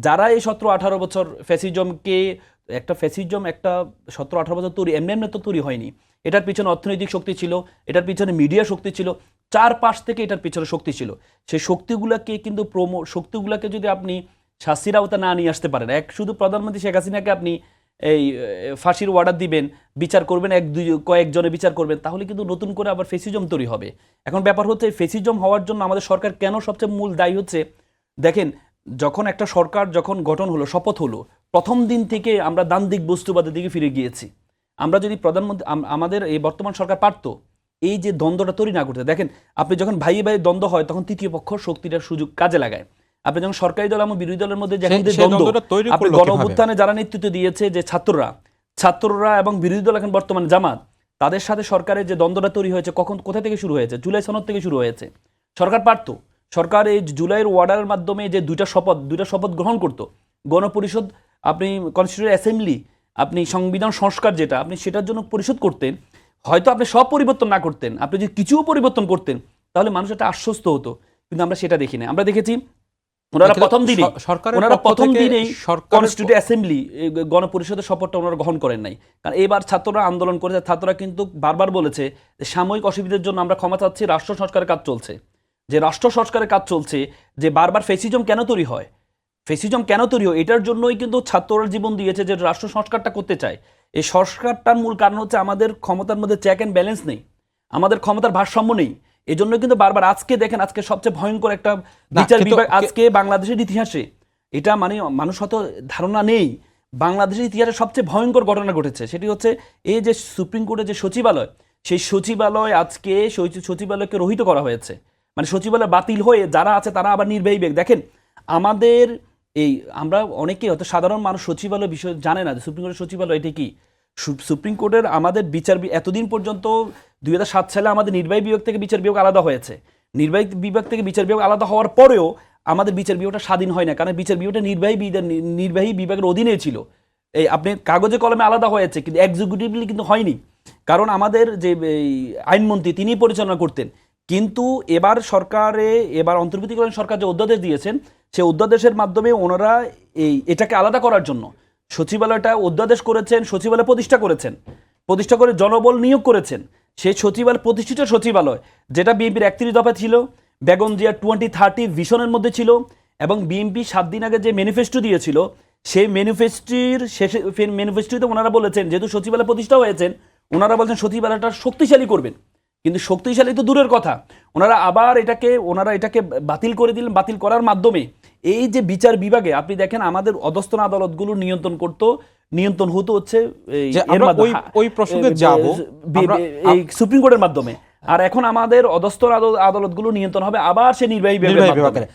যারা এই 17-18 বছর ফ্যাসিজমকে একটা 17-18 বছর তৈরি এমনি এমনি তো তৈরি হয়নি। এটার পিছনে অর্থনৈতিক শক্তি ছিল, এটার পিছনে মিডিয়া শক্তি ছিল, চারপাশ থেকে এটার পিছনে শক্তি ছিল। সেই শক্তিগুলোকে কিন্তু শক্তিগুলোকে যদি আপনি শাস্তির আওতা না নিয়ে আসতে পারেন, শুধু প্রধানমন্ত্রী শেখ হাসিনাকে আপনি এই ফাঁসির অর্ডার দিবেন, বিচার করবেন, কয়েকজনে বিচার করবেন, তাহলে কিন্তু নতুন করে আবার ফেসিজম তৈরি হবে। এখন ব্যাপার হচ্ছে ফেসিজম হওয়ার জন্য আমাদের সরকার কেন সবচেয়ে মূল দায়ী হচ্ছে, দেখেন যখন একটা সরকার যখন গঠন হলো, শপথ হলো, প্রথম দিন থেকে আমরা দ্বান্দ্বিক বস্তুবাদের দিকে ফিরে গিয়েছি। আমরা যদি প্রধানমন্ত্রী আমাদের এই বর্তমান সরকার পারতো এই যে দ্বন্দ্বটা তৈরি না করতে, দেখেন আপনি যখন ভাইয়ে ভাইয়ে দ্বন্দ্ব হয় তখন তৃতীয় পক্ষ শক্তিটার সুযোগ কাজে লাগায়। আপনি যখন সরকারি দল এবং বিরোধী দলের মধ্যে আপনি গণ অভ্যুত্থানে যারা নেতৃত্ব দিয়েছে যে ছাত্ররা এবং বিরোধী দল এখন বর্তমান জামাত, তাদের সাথে সরকারের যে দ্বন্দ্বটা তৈরি হয়েছে কোথা থেকে শুরু হয়েছে? জুলাই সনদ থেকে শুরু হয়েছে। সরকার পারত, সরকার এই জুলাইয়ের অর্ডারের মাধ্যমে যে দুইটা শপথ গ্রহণ করত, গণপরিষদ, আপনি কনস্টিটিউয়েন্ট অ্যাসেম্বলি, আপনি সংবিধান সংস্কার যেটা আপনি সেটার জন্য পরিশোধ করতেন, হয়তো আপনি সব পরিবর্তন না করতেন, আপনি যদি কিছুও পরিবর্তন করতেন তাহলে মানুষ একটা আশ্বস্ত হতো। কিন্তু আমরা সেটা দেখি না। আমরা দেখেছি ওনারা প্রথম দিনেই কনস্টিটিউয়েন্ট অ্যাসেম্বলি গণপরিষদের শপথটা ওনারা গ্রহণ করেন নাই। কারণ এবার ছাত্ররা আন্দোলন করেছে, ছাত্ররা কিন্তু বারবার বলেছে যে সাময়িক অসুবিধার জন্য আমরা ক্ষমা চাচ্ছি, রাষ্ট্র সংস্কারের কাজ চলছে। যে রাষ্ট্র সংস্কারের কাজ চলছে, যে বারবার ফেসিজম কেন তৈরি হয়, এটার জন্যই কিন্তু ছাত্ররা জীবন দিয়েছে, যে রাষ্ট্র সংস্কারটা করতে চায়। এই সংস্কারটার মূল কারণ হচ্ছে আমাদের ক্ষমতার মধ্যে চেক অ্যান্ড ব্যালেন্স নেই, আমাদের ক্ষমতার ভারসাম্য নেই। এই জন্য কিন্তু বারবার আজকে দেখেন, আজকে সবচেয়ে ভয়ঙ্কর একটা বিচার বিভাগ আজকে বাংলাদেশের ইতিহাসে, এটা মানে মানুষ হয়তো ধারণা নেই, বাংলাদেশের ইতিহাসে সবচেয়ে ভয়ঙ্কর ঘটনা ঘটেছে। সেটি হচ্ছে এই যে সুপ্রিম কোর্টের যে সচিবালয়, সেই সচিবালয় আজকে সচিবালয়কে রহিত করা হয়েছে। মানে সচিবালয় বাতিল হয়ে যারা আছে তারা আবার নির্বাহী বিভাগ। দেখেন আমাদের আমরা অনেকেই হয়তো সাধারণ মানুষ সচিবালয় বিষয় জানে না যে সুপ্রিম কোর্টের সচিবালয় এটি কি। সুপ্রিম কোর্টের আমাদের বিচার এতদিন পর্যন্ত 2007 সালে আমাদের নির্বাহী বিভাগ থেকে বিচার বিভাগ আলাদা হয়েছে। নির্বাহী বিভাগ থেকে বিচার বিভাগ আলাদা হওয়ার পরেও আমাদের বিচার বিভাগটা স্বাধীন হয় না, কারণ বিচার বিভাগটা নির্বাহী বিভাগের অধীনে ছিল। এই আপনি কাগজে কলমে আলাদা হয়েছে, কিন্তু এক্সিকিউটিভলি কিন্তু হয়নি, কারণ আমাদের যে আইনমন্ত্রী তিনি পরিচালনা করতেন। কিন্তু এবার অন্তর্বর্তীকালীন সরকার যে অধ্যাদেশ দিয়েছেন, সেই অধ্যাদেশের মাধ্যমে ওনারা এটাকে আলাদা করার জন্য সচিবালয়টা অধ্যাদেশ করেছেন, সচিবালয় প্রতিষ্ঠা করে জনবল নিয়োগ করেছেন। সেই প্রতিষ্ঠিত সচিবালয় যেটা বিএনপির 31 দফা ছিল, বেগম জিয়া 2030 ভিশনের মধ্যে ছিল, এবং বিএনপি 7 দিন আগে যে ম্যানিফেস্টো দিয়েছিল, সেই ম্যানিফেস্টোতে ওনারা বলেছেন, যেহেতু সচিবালয় প্রতিষ্ঠা হয়েছেন, ওনারা বলছেন সচিবালয়টা শক্তিশালী করবেন। কিন্তু শক্তিশালী তো দূরের কথা, ওনারা এটাকে বাতিল করে দিলেন। বাতিল করার মাধ্যমে এই যে বিচার বিভাগে আপনি দেখেন আমাদের অধস্তন আদালতগুলো নিয়ন্ত্রণ হতো হচ্ছে ওই প্রসঙ্গে যাব এই সুপ্রিম কোর্টের মাধ্যমে। আর এখন আমাদের অধস্তন আদালতগুলো নিয়ন্ত্রণ হবে আবার সে নির্বাহী বিভাগের।